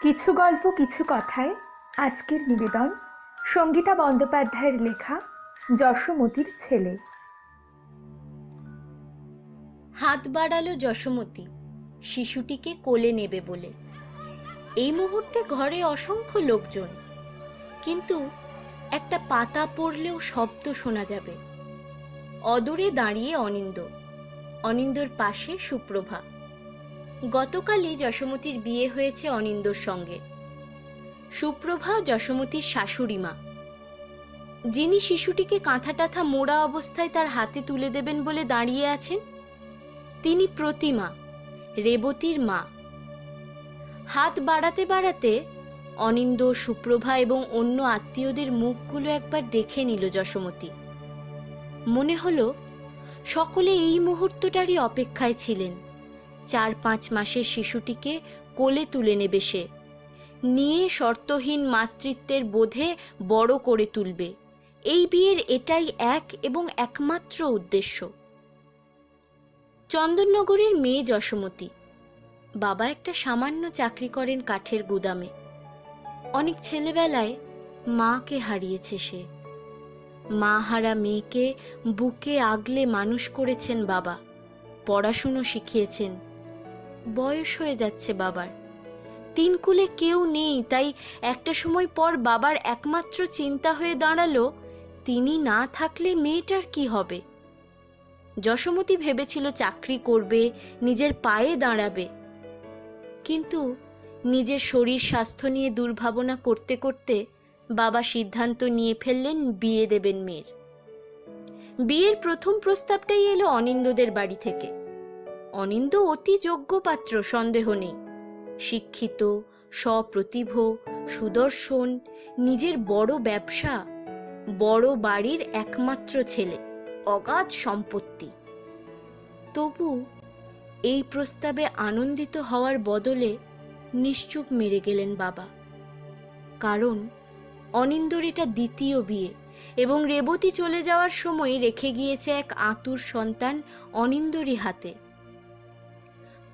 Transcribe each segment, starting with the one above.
কিছু গল্প কিছু কথায় আজকের নিবেদন সঙ্গীতা বন্দ্যোপাধ্যায়ের লেখা যশোমতির ছেলে। হাত বাড়ালো যশোমতি শিশুটিকে কোলে নেবে বলে। এই মুহূর্তে ঘরে অসংখ্য লোকজন, কিন্তু একটা পাতা পড়লেও শব্দ শোনা যাবে। অদূরে দাঁড়িয়ে অনিন্দর পাশে সুপ্রভা। গতকালই যশোমতির বিয়ে হয়েছে অনিন্দর সঙ্গে। সুপ্রভা যশোমতির শাশুড়ি মা, যিনি শিশুটিকে কাঁথা টাথা মোড়া অবস্থায় তার হাতে তুলে দেবেন বলে দাঁড়িয়ে আছেন, তিনি প্রতিমা, রেবতীর মা। হাত বাড়াতে বাড়াতে অনিন্দ, সুপ্রভা এবং অন্য আত্মীয়দের মুখগুলো একবার দেখে নিল যশোমতি। মনে হলো সকলে এই মুহূর্তটারই অপেক্ষায় ছিলেন। 4-5 মাসের শিশুটিকে কোলে তুলে নেবে সে, নিয়ে শর্তহীন মাতৃত্বের বোধে বড় করে তুলবে। এই বিয়ের এটাই এক এবং একমাত্র উদ্দেশ্য। চন্দননগরের মেয়ে যশোমতি। বাবা একটা সামান্য চাকরি করেন কাঠের গুদামে। অনেক ছেলেবেলায় মাকে হারিয়েছে সে। মা হারা মেয়েকে বুকে আগলে মানুষ করেছেন বাবা, পড়াশুনো শিখিয়েছেন। বয়স হয়ে যাচ্ছে বাবার, 3 কুলে কেউ নেই, তাই একটা সময় পর বাবার একমাত্র চিন্তা হয়ে দাঁড়ালো, তিনি না থাকলে মেয়েটার কি হবে। যশোমতি ভেবেছিল চাকরি করবে, নিজের পায়ে দাঁড়াবে, কিন্তু নিজের শরীর স্বাস্থ্য নিয়ে দুর্ভাবনা করতে করতে বাবা সিদ্ধান্ত নিয়ে ফেললেন বিয়ে দেবেন মেয়ের। বিয়ের প্রথম প্রস্তাবটাই এলো অনিন্দদের বাড়ি থেকে। অনিন্দ অতি যোগ্য পাত্র, সন্দেহ নেই। শিক্ষিত, সপ্রতিভ, সুদর্শন, নিজের বড় ব্যবসা, বড় বাড়ির একমাত্র ছেলে, অগাধ সম্পত্তি। তবু এই প্রস্তাবে আনন্দিত হওয়ার বদলে নিশ্চুপ মেরে গেলেন বাবা। কারণ অনিন্দর এটা দ্বিতীয় বিয়ে এবং রেবতী চলে যাওয়ার সময় রেখে গিয়েছে এক আতুর সন্তান অনিন্দরই হাতে।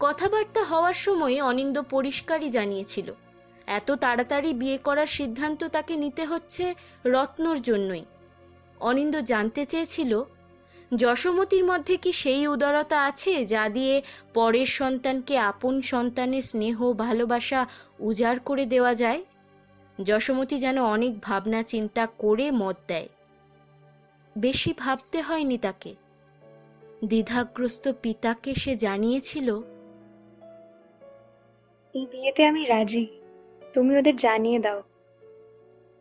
কথাবার্তা হওয়ার সময় অনিন্দ পরিষ্কারই জানিয়েছিল, এত তাড়াতাড়ি বিয়ে করার সিদ্ধান্ত তাকে নিতে হচ্ছে রত্নর জন্যই। অনিন্দ জানতে চেয়েছিল, যশোমতির মধ্যে কি সেই উদারতা আছে যা দিয়ে পরের সন্তানকে আপন সন্তানের স্নেহ ভালোবাসা উজাড় করে দেওয়া যায়। যশোমতি যেন অনেক ভাবনা চিন্তা করে মত দেয়। বেশি ভাবতে হয়নি তাকে। দ্বিধাগ্রস্ত পিতাকে সে জানিয়েছিল, এই বিয়েতে আমি রাজি, তুমি ওদের জানিয়ে দাও।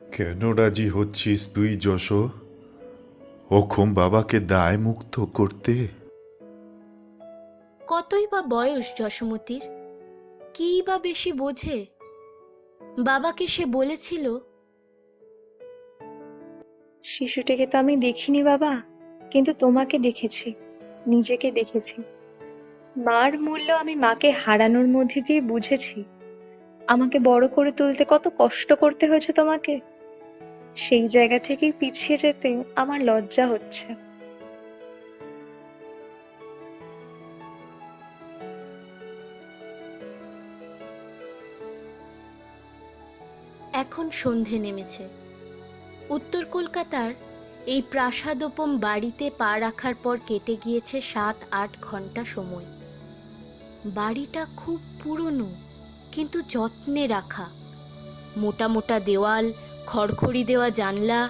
কেন রাজি হচ্ছিস তুই যশো? অক্ষম বাবাকে দায় মুক্ত করতে? কতই বা বয়স যশোমতির, কি বা বেশি বোঝে। বাবাকে সে বলেছিল, শিশুটিকে তো আমি দেখিনি বাবা, কিন্তু তোমাকে দেখেছি, নিজেকে দেখেছি। মার মূল্য আমি মাকে হারানোর মধ্যে দিয়ে বুঝেছি। আমাকে বড় করে তুলতে কত কষ্ট করতে হয়েছে তোমাকে। সেই জায়গা থেকেই পিছিয়ে যেতে আমার লজ্জা হচ্ছে। এখন সন্ধে নেমেছে। উত্তর কলকাতার এই প্রাসাদোপম বাড়িতে পা রাখার পর কেটে গিয়েছে 7-8 ঘন্টা সময়। বাড়িটা খুব পুরনো, কিন্তু যত্নে রাখা। মোটা মোটা দেওয়াল, খড়খড়ি দেওয়া জানলা,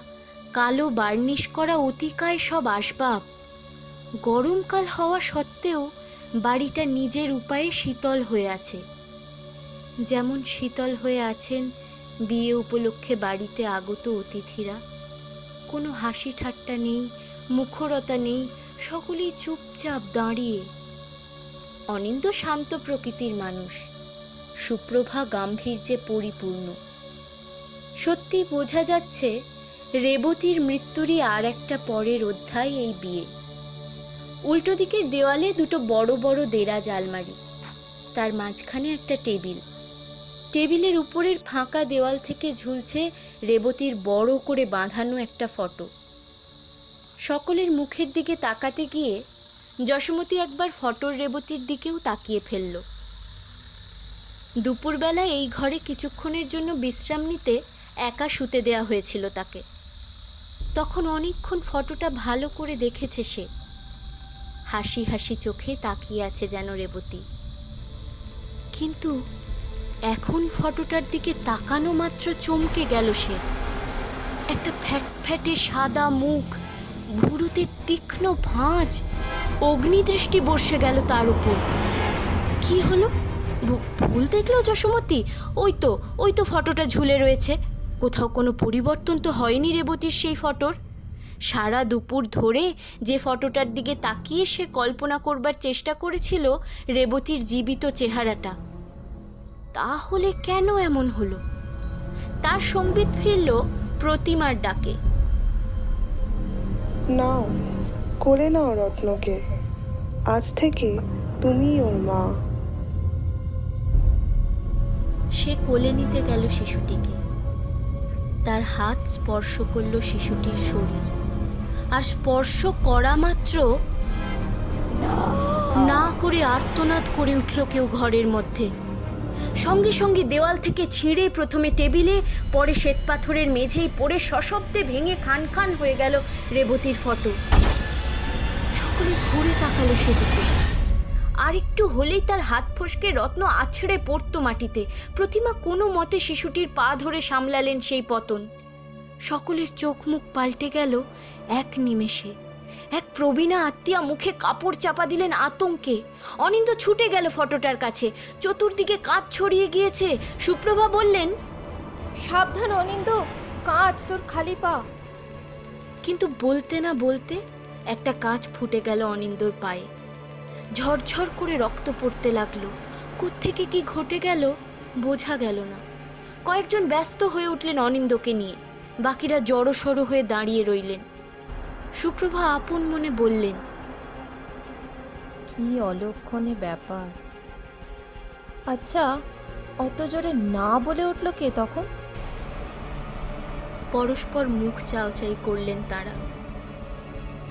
কালো বার্নিশ করা অতিকায় সব আসবাব। গরমকাল হওয়া সত্ত্বেও বাড়িটা নিজের উপায়ে শীতল হয়ে আছে। যেমন শীতল হয়ে আছেন বিয়ে উপলক্ষে বাড়িতে আগত অতিথিরা। কোনো হাসি ঠাট্টা নেই, মুখরতা নেই, সকলেই চুপচাপ দাঁড়িয়ে। অনিন্দ শান্ত প্রকৃতির মানুষ, সুপ্রভা গাম্ভীর্যে পরিপূর্ণ। সত্যি বোঝা যাচ্ছে রেবতীর মৃত্যুরই আর একটা পরের অধ্যায় এই বিয়ে। উল্টো দিকের দেওয়ালে 2 বড় বড় দেরাজ আলমারি, তার মাঝখানে একটা টেবিল। টেবিলের উপরের ফাঁকা দেওয়াল থেকে ঝুলছে রেবতীর বড় করে বাঁধানো একটা ফটো। সকলের মুখের দিকে তাকাতে গিয়ে যশোমতি একবার ফটোর রেবতীর দিকেও তাকিয়ে ফেলল। দুপুরবেলায় এই ঘরে কিছুক্ষণের জন্য বিশ্রাম নিতে একা শুতে দেয়া হয়েছিল তাকে। তখন অনেকক্ষণ ফটোটা ভালো করে দেখেছে সে। হাসি হাসি চোখে তাকিয়ে আছে যেন রেবতী। কিন্তু এখন ফটোটার দিকে তাকানো মাত্র চমকে গেল সে। একটা ফ্যাটফ্যাটে সাদা মুখ, ভুরুতে তীক্ষ্ণ ভাঁজ, অগ্নিদৃষ্টি বর্ষে গেল তার উপর। কি হলো? ভুল দেখলো যশোমতী? ওই তো ফটোটা ঝুলে রয়েছে। কোথাও কোনো পরিবর্তন তো হয়নি রেবতীর সেই ফটোর। সারা দুপুর ধরে যে ফটোটার দিকে তাকিয়ে সে কল্পনা করবার চেষ্টা করেছিল রেবতীর জীবিত চেহারাটা, তাহলে কেন এমন হলো? তার সম্বিত ফিরল প্রতিমার ডাকে। নাও, কোলে নাও রত্নকে। আজ থেকে তুমি ওর মা। সে কোলে নিতে গেল শিশুটিকে। তার হাত স্পর্শ করল শিশুটির শরীর, আর স্পর্শ করা মাত্র না করে আর্তনাদ করে উঠল কেউ ঘরের মধ্যে। সঙ্গে সঙ্গে দেওয়াল থেকে ছিঁড়ে প্রথমে টেবিলে, পরে শ্বেতপাথরের মেঝেই পড়ে সশব্দে ভেঙে খান খান হয়ে গেল রেবতীর ফটো। সকলে ঘুরে তাকালো সেদিকে। আর একটু হলেই তার হাত ফসকে রত্ন আছড়ে পড়তো মাটিতে। প্রতিমা কোনো মতে শিশুটির পা ধরে সামলালেন সেই পতন। সকলের চোখ মুখ পাল্টে গেল এক নিমেষে। এক প্রবীণা আত্মীয়া মুখে কাপড় চাপা দিলেন আতঙ্কে। অনিন্দ ছুটে গেল ফটোটার কাছে। চতুর্দিকে কাঁচ ছড়িয়ে গিয়েছে। সুপ্রভা বললেন, সাবধান অনিন্দ, কাঁচ তোর খালি পা। কিন্তু বলতে না বলতে একটা কাঁচ ফুটে গেল অনিন্দর পায়ে। ঝরঝর করে রক্ত পড়তে লাগলো। কোত্থেকে কি ঘটে গেল বোঝা গেল না। কয়েকজন ব্যস্ত হয়ে উঠলেন অনিন্দকে নিয়ে, বাকিরা জড়সড় হয়ে দাঁড়িয়ে রইলেন। সুপ্রভা আপন মনে বললেন, কি অলক্ষণে ব্যাপার। আচ্ছা, অত জোরে না বলে উঠল কে তখন? পরস্পর মুখ চাওচাই করলেন তারা।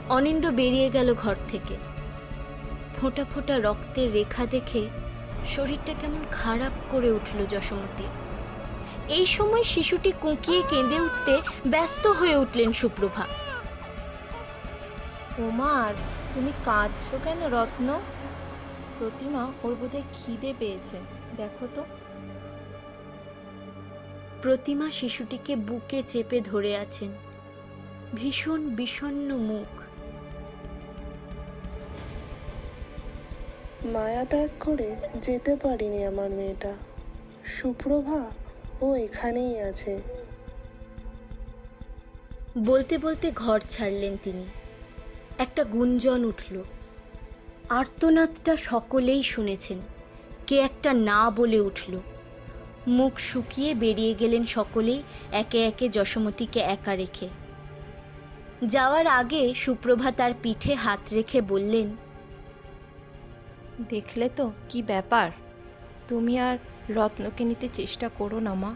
অনিন্দ বেরিয়ে গেল ঘর থেকে। ফোঁটা ফোঁটা রক্তের রেখা দেখে শরীরটা কেমন খারাপ করে উঠল যশোমতীর। এই সময় শিশুটি কুঁকিয়ে কেঁদে উঠতে ব্যস্ত হয়ে উঠলেন সুপ্রভা। ওমার, তুমি কাঁদছো কেন রত্ন? প্রতিমা, ওর বোধহয় খিদে পেয়েছে, দেখো তো। প্রতিমা শিশুটিকে বুকে চেপে ধরে আছেন, ভীষণ বিষণ্ণ মুখ। মায়া ত্যাগ করে যেতে পারিনি আমার মেয়েটা। সুপ্রভা, ও এখানেই আছে। বলতে বলতে ঘর ছাড়লেন তিনি। একটা গুঞ্জন উঠল। আর্তনাদটা সকলেই শুনেছেন। কে একটা না বলে উঠল। মুখ শুকিয়ে বেরিয়ে গেলেন সকলেই, একে একে যশোমতীকে একা রেখে। যাওয়ার আগে সুপ্রভা তার পিঠে হাত রেখে বললেন, দেখলে তো কি ব্যাপার। তুমি আর রত্নকে নিতে চেষ্টা করো না মা।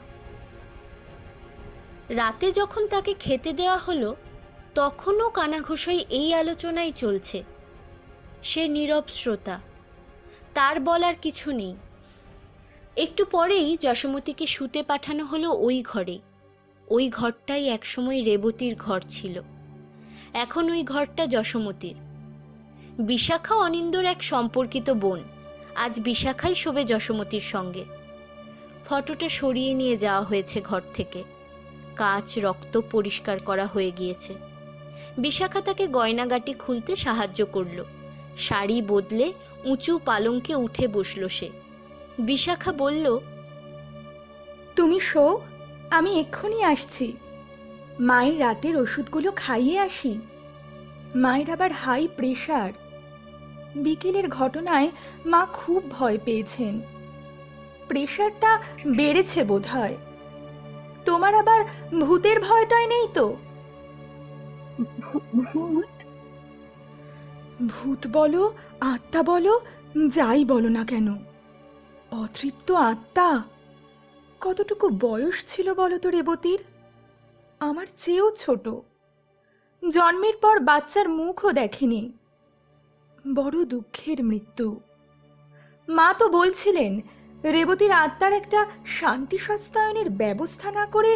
রাতে যখন তাকে খেতে দেওয়া হলো তখনও কানাঘুষোয় এই আলোচনাই চলছে। সে নীরব শ্রোতা, তার বলার কিছু নেই। একটু পরেই যশোমতীকে শুতে পাঠানো হলো ওই ঘরে। ওই ঘরটাই একসময় রেবতীর ঘর ছিল, এখন ওই ঘরটা যশোমতীর। বিশাখা অনিন্দর এক সম্পর্কিত বোন। আজ বিশাখাই শোবে যশোমতীর সঙ্গে। ফটোটা সরিয়ে নিয়ে যাওয়া হয়েছে ঘর থেকে। কাঁচ রক্ত পরিষ্কার করা হয়ে গিয়েছে। বিশাখা তাকে গয়নাগাটি খুলতে সাহায্য করল। শাড়ি বদলে উঁচু পালঙ্কে উঠে বসল সে। বিশাখা বলল, তুমি শো, আমি এক্ষুনি আসছি। মায়ের রাতের ওষুধগুলো খাইয়ে আসি। মায়ের আবার হাই প্রেশার। বিকেলের ঘটনায় মা খুব ভয় পেয়েছেন। প্রেশারটা বেড়েছে বোধহয়। তোমার আবার ভূতের ভয়টাই নেই তো? ভূত? ভূত বলো, আত্মা বলো, যাই বলো না কেন, অতৃপ্ত আত্মা। কতটুকু বয়স ছিল বলো তো রেবতীর? আমার চেয়েও ছোট। জন্মের পর বাচ্চার মুখও দেখেনি। বড় দুঃখের মৃত্যু। মা তো বলছিলেন রেবতীর আত্মার একটা শান্তি সস্তায়নের ব্যবস্থা না করে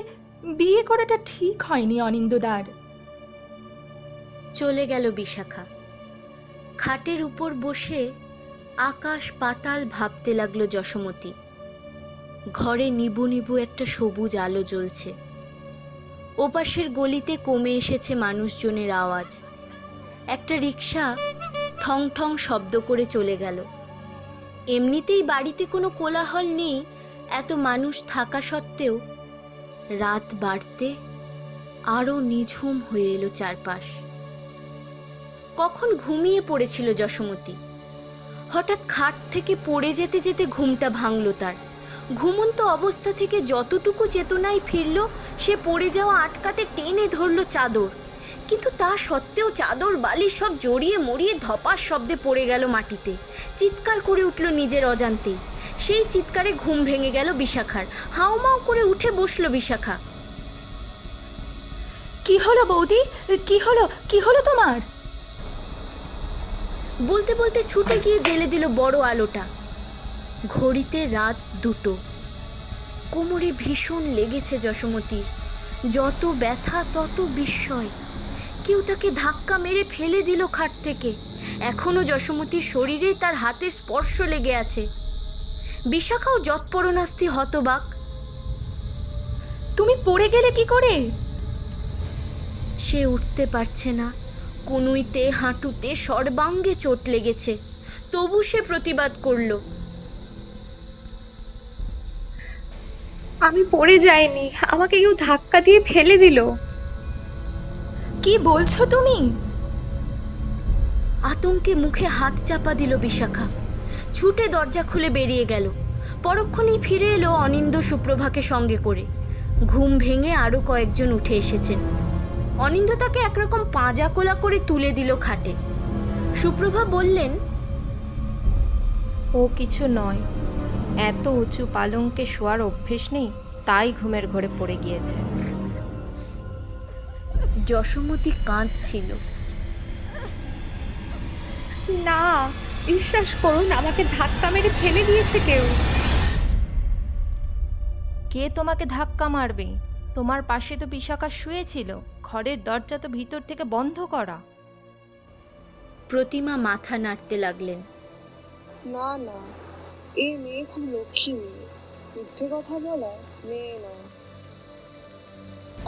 বিয়ে করাটা ঠিক হয়নি অনিন্দদার। চলে গেল বিশাখা। খাটের উপর বসে আকাশ পাতাল ভাবতে লাগলো যশোমতী। ঘরে নিবু নিবু একটা সবুজ আলো জ্বলছে। ওপাশের গলিতে কমে এসেছে মানুষজনের আওয়াজ। একটা রিকশা ঠং ঠং শব্দ করে চলে গেল। এমনিতেই বাড়িতে কোনো কোলাহল নেই, এত মানুষ থাকা সত্ত্বেও রাত বাড়তে আরো নিঝুম হয়ে এলো চারপাশ। কখন ঘুমিয়ে পড়েছিল যশোমতী। হঠাৎ খাট থেকে পড়ে যেতে যেতে ঘুমটা ভাঙল তার। ঘুমন্ত অবস্থা থেকে যতটুকু চেতনায় ফিরল, সে পড়ে যাওয়া আটকাতে টেনে ধরল চাদর। কিন্তু তা সত্ত্বেও চাদর বালিশ সব জড়িয়ে মরিয়ে ধপাস শব্দে পড়ে গেল মাটিতে। চিৎকার করে উঠল নিজের অজান্তেই। সেই চিৎকারে ঘুম ভেঙে গেল বিশাখার। হাউমাউ করে উঠে বসল বিশাখা। কি হলো বৌদি, কি হলো তোমার? বলতে বলতে ছুটে গিয়ে জ্বেলে দিল বড় আলোটা। ঘড়িতে রাত 2টো। কোমরে ভীষণ লেগেছে যশোমতীর। যত ব্যথা তত বিস্ময়। কেউ তাকে ধাক্কা মেরে ফেলে দিল খাট থেকে। এখনো যশোমতীর শরীরে তার হাতের স্পর্শ লেগে আছে। বিশাখাও যৎপরণাস্তি হতবাক। তুমি পড়ে গেলে কি করে? সে উঠতে পারছে না। কনুইতে হাঁটুতে সর্বাঙ্গে চোট লেগেছে। তবু সে প্রতিবাদ করল। আমি পড়ে যাইনি, আমাকে কেউ ধাক্কা দিয়ে ফেলে দিল। কি বলছো তুমি? আতঙ্কে মুখে হাত চাপা দিল বিশাখা। ছুটে দরজা খুলে বেরিয়ে গেল। পরক্ষণেই ফিরে এলো অনিন্দ সুপ্রভাকে সঙ্গে করে। ঘুম ভেঙে আরো কয়েকজন উঠে এসেছেন। অনিন্দ তাকে একরকম পাঁজা কোলা করে তুলে দিল খাটে। সুপ্রভা বললেন, ও কিছু নয়, এত উঁচু পালঙ্কে শোয়ার অভ্যেস নেই, তাই ঘুমের ঘোরে পড়ে গিয়েছে। যশোমতী কাঁদছিল। না, বিশ্বাস করুন, আমাকে ধাক্কা মেরে ফেলে দিয়েছে কেউ। কে তোমাকে ধাক্কা মারবে? তোমার পাশে তো বিশাখা শুয়েছিল। ঘরের দরজা তো ভিতর থেকে বন্ধ করা। প্রতিমা মাথা নাড়তে লাগলেন। না না, এই মেয়ে খুব লক্ষ্মী মেয়ে, মিথ্যে কথা বলা মেয়ে নয়।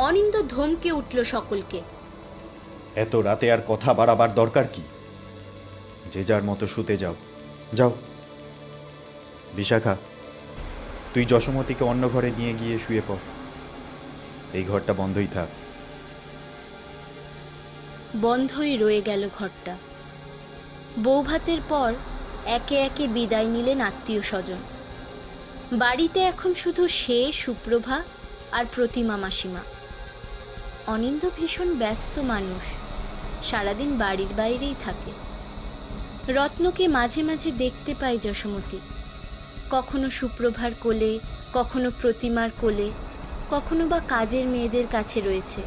অনিন্দ ধমকে উঠল সকলকে। এত রাতে আর কথা বাড়াবার দরকার কি? যে যার মতো শুতে যাও। যাও বিশাখা, তুই যশোমতীকে অন্য ঘরে নিয়ে গিয়ে শুয়ে পড়। এই ঘরটা বন্ধই থাক। বন্ধই রয়ে গেল ঘরটা। বৌভাতের পর একে একে বিদায় নিলেন আত্মীয় স্বজন। বাড়িতে এখন শুধু সে, সুপ্রভা আর প্রতিমা মাসিমা। অনিন্দ ভীষণ ব্যস্ত মানুষ, সারাদিন বাড়ির বাইরেই থাকে। রত্নকে মাঝে মাঝে দেখতে পায় যশোমতী। কখনো সুপ্রভার কোলে, কখনো প্রতিমার কোলে, কখনো বা কাজের মেয়েদের কাছে রয়েছে।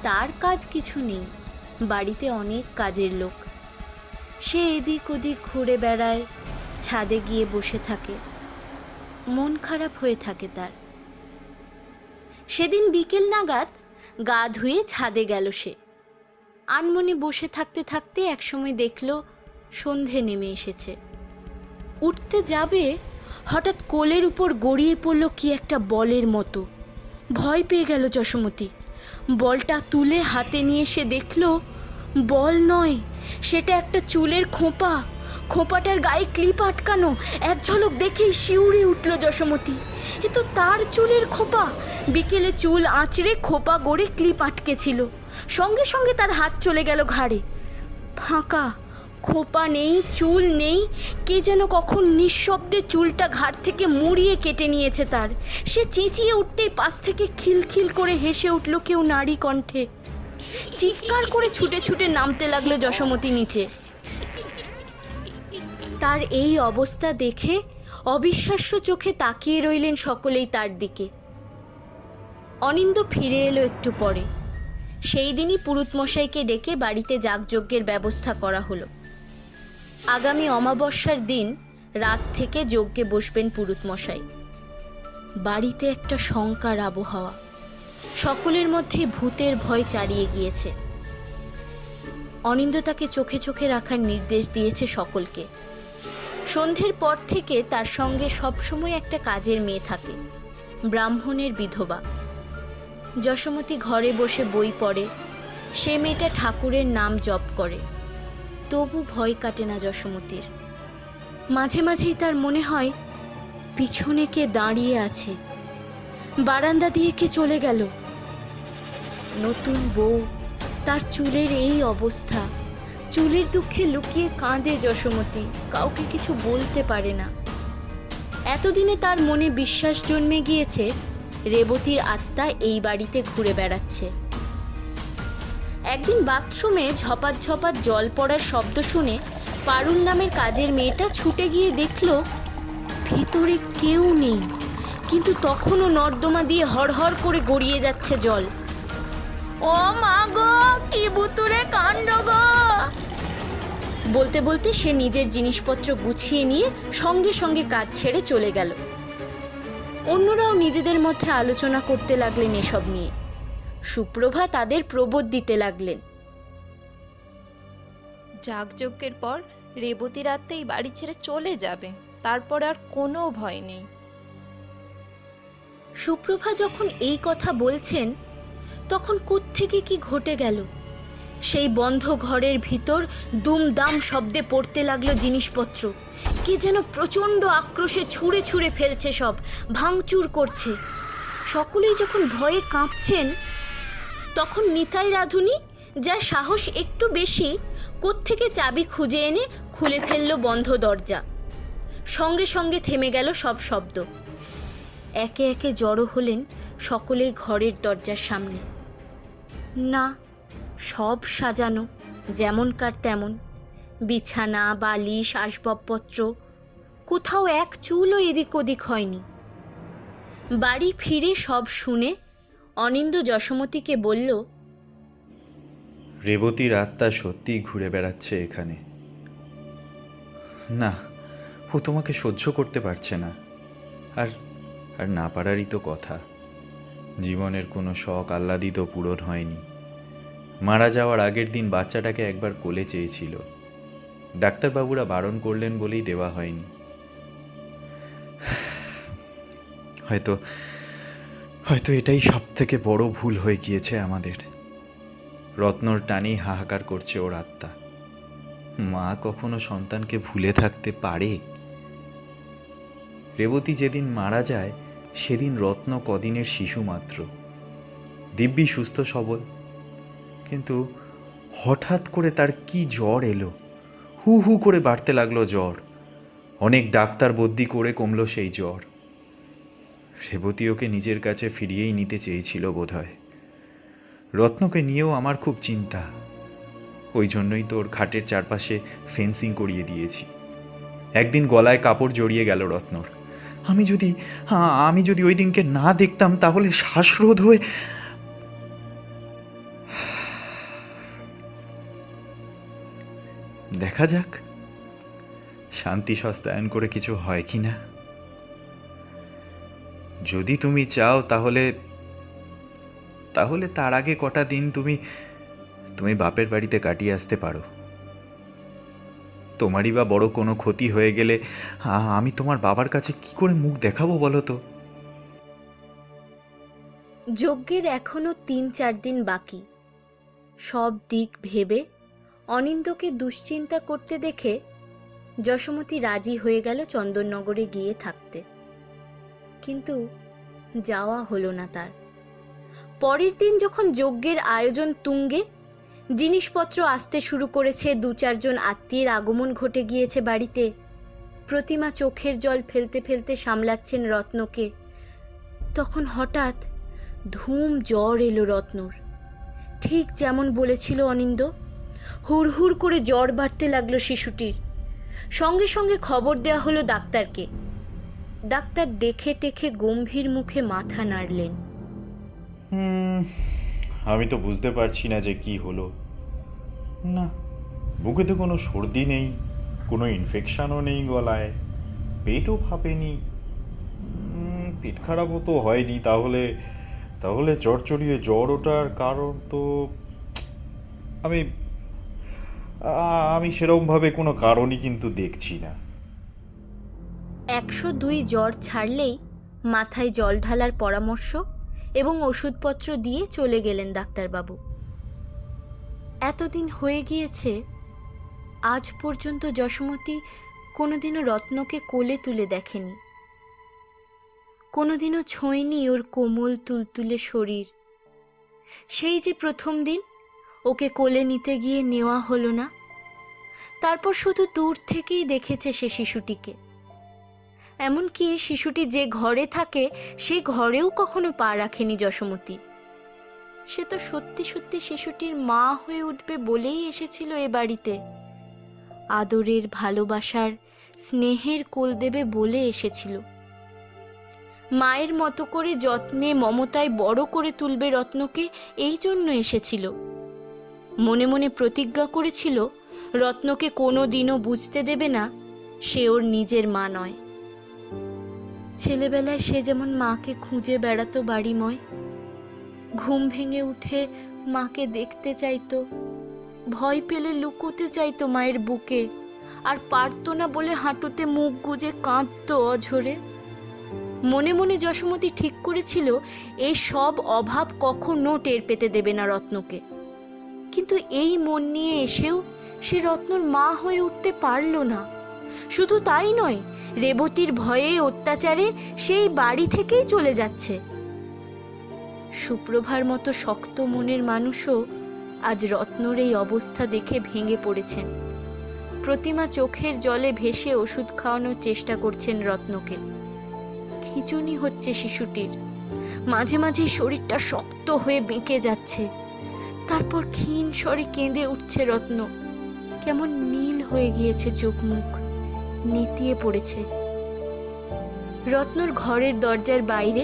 তার কাজ কিছু নেই, বাড়িতে অনেক কাজের লোক। সে এদিক ওদিক ঘুরে বেড়ায়, ছাদে গিয়ে বসে থাকে। মন খারাপ হয়ে থাকে তার। সেদিন বিকেল নাগাদ গা ধুয়ে ছাদে গেল সে। আনমনে বসে থাকতে থাকতে একসময় দেখল সন্ধে নেমে এসেছে। উঠতে যাবে, হঠাৎ কোলের উপর গড়িয়ে পড়ল কি একটা বলের মতো। ভয় পেয়ে গেল যশোমতী। বলটা তুলে হাতে নিয়ে সে দেখল বল নয়, সেটা একটা চুলের খোঁপা। খোঁপাটার গায়ে ক্লিপ আটকানো। এক ঝলক দেখেই শিউরে উঠল যশোমতী। এ তো তার চুলের খোঁপা। বিকেলে চুল আঁচড়ে খোঁপা গড়ে ক্লিপ আটকেছিল। সঙ্গে সঙ্গে তার হাত চলে গেল ঘাড়ে। ফাঁকা, খোঁপা নেই, চুল নেই। কে যেন কখন নিঃশব্দে চুলটা ঘাড় থেকে মুড়িয়ে কেটে নিয়েছে তার। সে চেঁচিয়ে উঠতেই পাশ থেকে খিলখিল করে হেসে উঠল কেউ নারী কণ্ঠে। চিৎকার করে ছুটে ছুটে নামতে লাগলো যশোমতী নিচে। তার এই অবস্থা দেখে অবিশ্বাস্য চোখে তাকিয়ে রইলেন সকলেই তার দিকে। অনিন্দ ফিরে এলো একটু পরে। সেই দিনই পুরুতমশাইকে ডেকে বাড়িতে যাগযজ্ঞের ব্যবস্থা করা হলো। আগামী অমাবস্যার দিন রাত থেকে যজ্ঞে বসবেন পুরুত মশাই। বাড়িতে একটা শঙ্কার আবহাওয়া, সকলের মধ্যে ভূতের ভয় চারিয়ে গিয়েছে। অনিন্দ তাকে চোখে চোখে রাখার নির্দেশ দিয়েছে সকলকে। সন্ধ্যের পর থেকে তার সঙ্গে সবসময় একটা কাজের মেয়ে থাকে, ব্রাহ্মণের বিধবা। যশোমতী ঘরে বসে বই পড়ে, সে মেয়েটা ঠাকুরের নাম জপ করে। তবু ভয় কাটে না যশোমতীর। মাঝে মাঝেই তার মনে হয় পিছনে কে দাঁড়িয়ে আছে, বারান্দা দিয়ে কে চলে গেল। নতুন বউ, তার চুলের এই অবস্থা, চুলের দুঃখে লুকিয়ে কাঁদে যশোমতী, কাউকে কিছু বলতে পারে না। এতদিনে তার মনে বিশ্বাস জন্মে গিয়েছে রেবতীর আত্মা এই বাড়িতে ঘুরে বেড়াচ্ছে। একদিন বাথরুমে ঝপাত ঝপাত জল পড়ার শব্দ শুনে পারুল নামের কাজের মেয়েটা ছুটে গিয়ে দেখল ভিতরে কেউ নেই, কিন্তু তখনও নর্দমা দিয়ে হড়হড় করে গড়িয়ে যাচ্ছে জল। ও মা গো, কি বুতুরে কাণ্ড গো! বলতে বলতে সে নিজের জিনিসপত্র গুছিয়ে নিয়ে সঙ্গে সঙ্গে কাজ ছেড়ে চলে গেল। অন্যরাও নিজেদের মধ্যে আলোচনা করতে লাগলেন এসব নিয়ে। সুপ্রভা তাদের প্রবোধ দিতে লাগলেন। যাগযজ্ঞের পর রেবতীর আত্মা এই বাড়ি ছেড়ে চলে যাবে, তারপর আর কোনো ভয় নেই। সুপ্রভা যখন এই কথা বলছেন, তখন কোত্থেকে কি ঘটে গেল। সেই বন্ধ ঘরের ভিতর দুমদাম শব্দে পড়তে লাগলো জিনিসপত্র। কে যেন প্রচণ্ড আক্রোশে ছুঁড়ে ছুঁড়ে ফেলছে, সব ভাঙচুর করছে। সকলেই যখন ভয়ে কাঁপছেন, তখন নিতাই রাঁধুনি, যার সাহস একটু বেশি, কোত্থেকে চাবি খুঁজে এনে খুলে ফেলল বন্ধ দরজা। সঙ্গে সঙ্গে থেমে গেল সব শব্দ। একে একে জড়ো হলেন সকলেই ঘরের দরজার সামনে। না, সব সাজানো যেমনকার তেমন, বিছানা, বালিশ, আসবাবপত্র, কোথাও এক চুলও এদিক ওদিক হয়নি। বাড়ি ফিরে সব শুনে অনিন্দ যশোমতীকে বলল, রেবতীর আত্মা সত্যিই ঘুরে বেড়াচ্ছে এখানে। না, ও তোমাকে সহ্য করতে পারছে না। আর আর না পারারই তো কথা। জীবনের কোনো শখ আহ্লাদই তো পূরণ হয়নি। মারা যাওয়ার আগের দিন বাচ্চাটাকে একবার কোলে চেয়েছিল, ডাক্তারবাবুরা বারণ করলেন বলেই দেওয়া হয়নি। হয়তো হয়তো এটাই সব থেকে বড় ভুল হয়ে গিয়েছে আমাদের। রত্নর টানেই হাহাকার করছে ওর আত্মা। মা কখনো সন্তানকে ভুলে থাকতে পারে? রেবতী যেদিন মারা যায় সেদিন রত্ন কদিনের শিশু মাত্র, দিব্যি সুস্থ সবল। কিন্তু হঠাৎ করে তার কি জ্বর এলো, হু হু করে বাড়তে লাগলো জ্বর। অনেক ডাক্তার বদ্যি করে কমলো সেই জ্বর। রেবতী ওকে নিজের কাছে ফিরিয়েই নিতে চেয়েছিল বোধহয়। রত্নকে নিয়েও আমার খুব চিন্তা। ওই জন্যই তো ওর খাটের চারপাশে ফেন্সিং করিয়ে দিয়েছি। একদিন গলায় কাপড় জড়িয়ে গেল রত্নর। আমি যদি ওই দিনকে না দেখতাম তাহলে শ্বাসরোধ হয়ে... দেখা যাক শান্তি সস্তায়ন করে কিছু হয় কি না। যদি তুমি চাও তাহলে তার আগে কটা দিন তুমি বাপের বাড়িতে কাটিয়ে আসতে পারো। তোমারই বা বড় কোনো ক্ষতি হয়ে গেলে আমি তোমার বাবার কাছে কি করে মুখ দেখাবো বলো তো? যজ্ঞের এখনো ৩-৪ দিন বাকি। সব দিক ভেবে অনিন্দকে দুশ্চিন্তা করতে দেখে যশোমতী রাজি হয়ে গেল চন্দননগরে গিয়ে থাকতে। কিন্তু যাওয়া হলো না তার। পরের দিন যখন যজ্ঞের আয়োজন তুঙ্গে, জিনিসপত্র আসতে শুরু করেছে, ২-৪ জন আত্মীয়ের আগমন ঘটে গিয়েছে বাড়িতে, প্রতিমা চোখের জল ফেলতে ফেলতে সামলাচ্ছেন রত্নকে, তখন হঠাৎ ধুম জ্বর এলো রত্নর। ঠিক যেমন বলেছিল অনিন্দ, হুড়হুড় করে জ্বর বাড়তে লাগলো শিশুটির। সঙ্গে সঙ্গে খবর দেওয়া হলো ডাক্তারকে। ডাক্তার দেখে টেখে গম্ভীর মুখে মাথা নাড়লেন। আমি তো বুঝতে পারছি না যে কি হলো। না, বুকে তো কোনো সর্দি নেই, কোনো ইনফেকশনও নেই গলায়, পেটও ফাঁপেনি, পেট খারাপও তো হয়নি, তাহলে তাহলে চড়চড়িয়ে জ্বর ওঠার কারণ তো আমি আমি সেরকমভাবে কোনো কারণই কিন্তু দেখছি না। 102 জ্বর ছাড়লেই মাথায় জল ঢালার পরামর্শ এবং ওষুধপত্র দিয়ে চলে গেলেন ডাক্তারবাবু। এতদিন হয়ে গিয়েছে, আজ পর্যন্ত যশোমতী কোনোদিনও রত্নকে কোলে তুলে দেখেনি, কোনোদিনও ছোঁয়নি ওর কোমল তুলতুলে শরীর। সেই যে প্রথম দিন ওকে কোলে নিতে গিয়ে নেওয়া হলো না, তারপর শুধু দূর থেকেই দেখেছে সে শিশুটিকে। এমনকি শিশুটি যে ঘরে থাকে সে ঘরেও কখনো পা রাখেনি যশোমতী। সে তো সত্যি সত্যি শিশুটির মা হয়ে উঠবে বলেই এসেছিল এ বাড়িতে, আদরের, ভালোবাসার, স্নেহের কোল দেবে বলে এসেছিল। মায়ের মতো করে যত্নে মমতায় বড় করে তুলবে রত্নকে, এই জন্য এসেছিল। মনে মনে প্রতিজ্ঞা করেছিল রত্নকে কোনো দিনও বুঝতে দেবে না সে ওর নিজের মা নয়। ছেলেবেলায় সে যেমন মাকে খুঁজে বেড়াতো বাড়িময়, ঘুম ভেঙে উঠে মাকে দেখতে চাইতো, ভয় পেলে লুকোতে চাইতো মায়ের বুকে, আর পারতো না বলে হাঁটুতে মুখ গুজে কাঁদতো অঝরে। মনে মনে যশোমতী ঠিক করেছিল এই সব অভাব কখনো টের পেতে দেবে না রত্নকে। কিন্তু এই মন নিয়ে এসেও সে রত্নর মা হয়ে উঠতে পারল না। শুধু তাই নয়, রেবতীর ভয়ে, অত্যাচারে সেই বাড়ি থেকেই চলে যাচ্ছে। সুপ্রভার মতো শক্ত মনের মানুষও আজ রত্নর এই অবস্থা দেখে ভেঙে পড়েছেন। প্রতিমা চোখের জলে ভেসে ওষুধ খাওয়ানোর চেষ্টা করছেন রত্নকে। খিঁচুনি হচ্ছে শিশুটির, মাঝে মাঝে শরীরটা শক্ত হয়ে বেঁকে যাচ্ছে। তারপর ক্ষীণ স্বরে কেঁদে উঠছে রত্ন। কেমন নীল হয়ে গিয়েছে চোখ মুখ, নেতিয়ে পড়েছে। রত্নর ঘরের দরজার বাইরে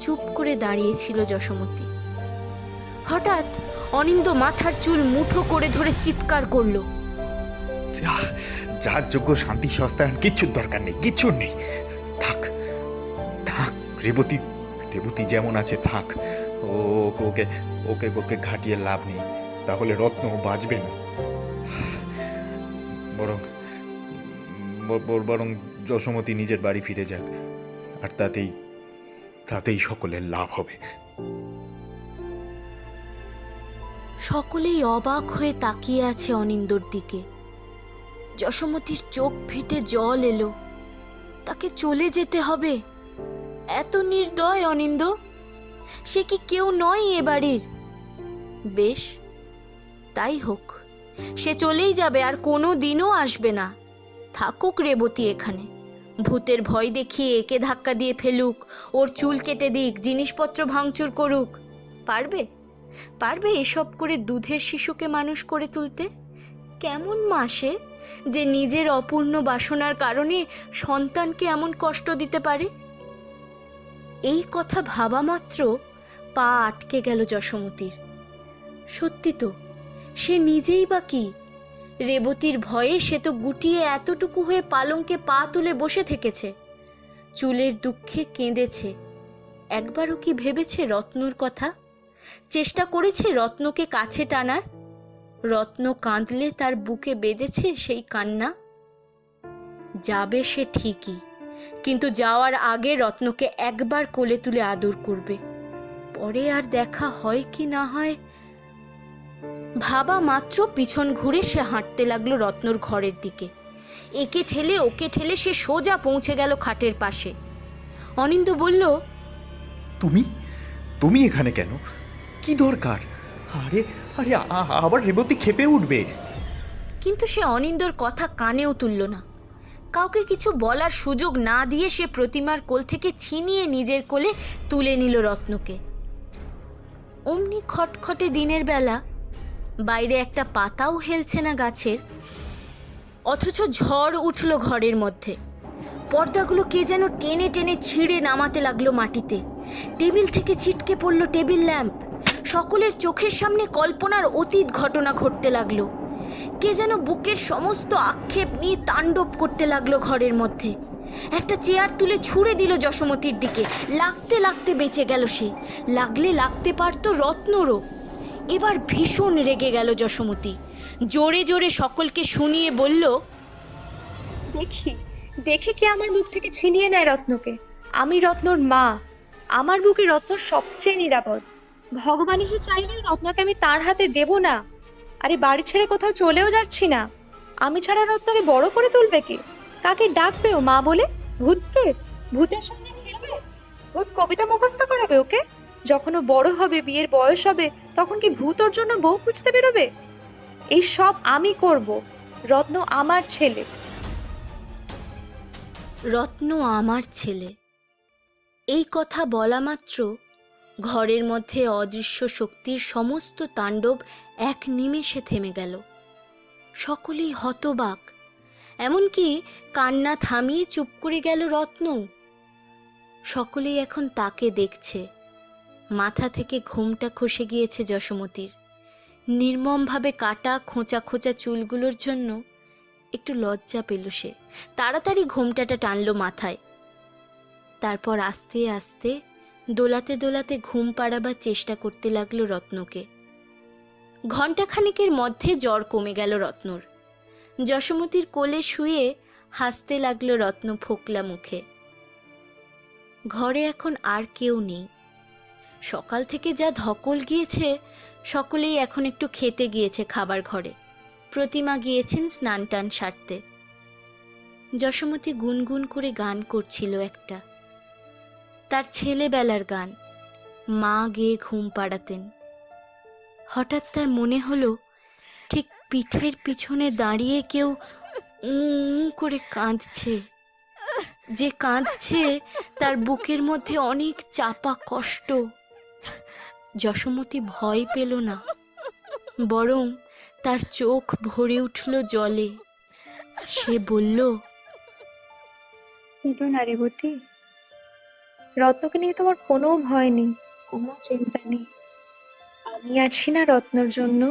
চুপ করে দাঁড়িয়েছিল যশোমতী। হঠাৎ অনিন্দ মাথার চুল মুঠো করে ধরে চিৎকার করলো, যার যোগ্য শান্তি সস্তায়ন কিচ্ছুর দরকার নেই, কিচ্ছুর নেই। থাক থাক, রেবতী রেবতী যেমন আছে থাক। ওকে ওকে ওকে ঘাটিয়ে লাভ নেই, তাহলে রত্ন বাঁচবে না। বরং যশোমতী নিজের বাড়ি ফিরে যাক, আর তাতেই সকলের লাভ হবে। সকলেই অবাক হয়ে তাকিয়ে আছে অনিন্দর দিকে। যশোমতীর চোখ ফেটে জল এলো। তাকে চলে যেতে হবে? এত নির্দয় অনিন্দ! সে কি কেউ নয় এ বাড়ির? বেশ, তাই হোক, সে চলেই যাবে, আর কোনো দিনও আসবে না। থাকুক রেবতী এখানে, ভূতের ভয় দেখিয়ে একে ধাক্কা দিয়ে ফেলুক, ওর চুল কেটে দিক, জিনিসপত্র ভাঙচুর করুক। পারবে এসব করে দুধের শিশুকে মানুষ করে তুলতে? কেমন মা সে, যে নিজের অপূর্ণ বাসনার কারণে সন্তানকে এমন কষ্ট দিতে পারে? এই কথা ভাবা মাত্র পা আটকে গেল যশোমতীর। সত্যি তো, সে নিজেই বা কি? রেবতীর ভয়ে সে তো গুটিয়ে এতটুকু হয়ে পালঙ্কে পা তুলে বসে থেকেছে, চুলের দুঃখে কেঁদেছে। একবারও কি ভেবেছে রত্নর কথা? চেষ্টা করেছে রত্নকে কাছে টানার? রত্ন কাঁদলে তার বুকে বেজেছে সেই কান্না? যাবে সে ঠিকই, কিন্তু যাওয়ার আগে রত্নকে একবার কোলে তুলে আদর করবে। পরে আর দেখা হয় কি না হয় ভাবা মাত্র পিছন ঘুরে সে হাঁটতে লাগলো রত্নর ঘরের দিকে। একে ঠেলে ওকে ঠেলে সে সোজা পৌঁছে গেল খাটের পাশে। অনিন্দ বলল, তুমি এখানে কেন? কি দরকার? আরে আরে আবার রেবতী খেপে উঠবে। কিন্তু সে অনিন্দর কথা কানেও তুলল না। কাউকে কিছু বলার সুযোগ না দিয়ে সে প্রতিমার কোল থেকে ছিনিয়ে নিজের কোলে তুলে নিল রত্নকে। অমনি খটখটে দিনের বেলা, বাইরে একটা পাতাও হেলছে না গাছের, অথচ ঝড় উঠল ঘরের মধ্যে। পর্দাগুলো কে যেন টেনে টেনে ছিঁড়ে নামাতে লাগলো মাটিতে। টেবিল থেকে ছিটকে পড়ল টেবিল ল্যাম্প। সকলের চোখের সামনে কল্পনার অতীত ঘটনা ঘটতে লাগলো। কে যেন বুকের সমস্ত আক্ষেপ নিয়ে তাণ্ডব করতে লাগলো ঘরের মধ্যে। একটা চেয়ার তুলে ছুঁড়ে দিল যশোমতির দিকে। লাগতে লাগতে বেঁচে গেল সে। লাগলে লাগতে পারতো রত্নরও। এবার ভীষণ রেগে গেল যশোমতি। জোরে জোরে সকলকে শুনিয়ে বলল, দেখি দেখি কে আমার মুখ থেকে ছিনিয়ে নেয় রত্নকে। আমি রত্নর মা, আমার বুকে রত্ন সবচেয়ে নিরাপদ। ভগবান এসে চাইলেও রত্নকে আমি তার হাতে দেব না। আরে বাড়ি ছেড়ে কোথাও চলেও যাচ্ছি না। আমি ছাড়া রত্নকে বড় করে তুলবে কে? কাকে ডাকবে ও মা বলে? ভূতকে? ভূতের সঙ্গে খেলবে? ভূত কবিতা মুখস্থ করাবে ওকে? যখন ও বড় হবে, বিয়ের বয়স হবে, তখন কি ভূত ওর জন্য বউ খুঁজতে বেরোবে? এই সব আমি করব। রত্ন আমার ছেলে। রত্ন আমার ছেলে। এই কথা বলা মাত্র ঘরের মধ্যে অদৃশ্য শক্তির সমস্ত তাণ্ডব এক নিমেষে থেমে গেল। সকলেই হতবাক, এমনকি কান্না থামিয়ে চুপ করে গেল রত্ন। সকলেই এখন তাকে দেখছে। মাথা থেকে ঘুমটা খসে গিয়েছে যশোমতির। নির্মমভাবে কাটা খোঁচা খোঁচা চুলগুলোর জন্য একটু লজ্জা পেল সে। তাড়াতাড়ি ঘোমটাটা টানল মাথায়। তারপর আস্তে আস্তে দোলাতে দোলাতে ঘুম পাড়াবার চেষ্টা করতে লাগলো রত্নকে। ঘণ্টাখানেকের মধ্যে জ্বর কমে গেল রত্নর। যশোমতির কোলে শুয়ে হাসতে লাগলো রত্ন ফোকলা মুখে। ঘরে এখন আর কেউ নেই। সকাল থেকে যা ধকল গিয়েছে, সকলেই এখন একটু খেতে গিয়েছে খাবার ঘরে। প্রতিমা গিয়েছেন স্নান টান সারতে। যশোমতি গুনগুন করে গান করছিল একটা, তার ছেলেবেলার গান। মা গেয়ে ঘুম পাড়াতেন। হঠাৎ তার মনে হলো ঠিক পিঠের পিছনে দাঁড়িয়ে কেউ করে কাঁদছে। যে কাঁদছে তার বুকের মধ্যে অনেক চাপা কষ্ট। যশোমতি ভয় পেল না, বরং তার চোখ ভরে উঠল জলে। সে বলল, কেঁদো না রেবতী। রত্নকে নিয়ে তোমার কোনো ভয় নেই, কোনো চিন্তা নেই। আমি আছি না রত্নর জন্য?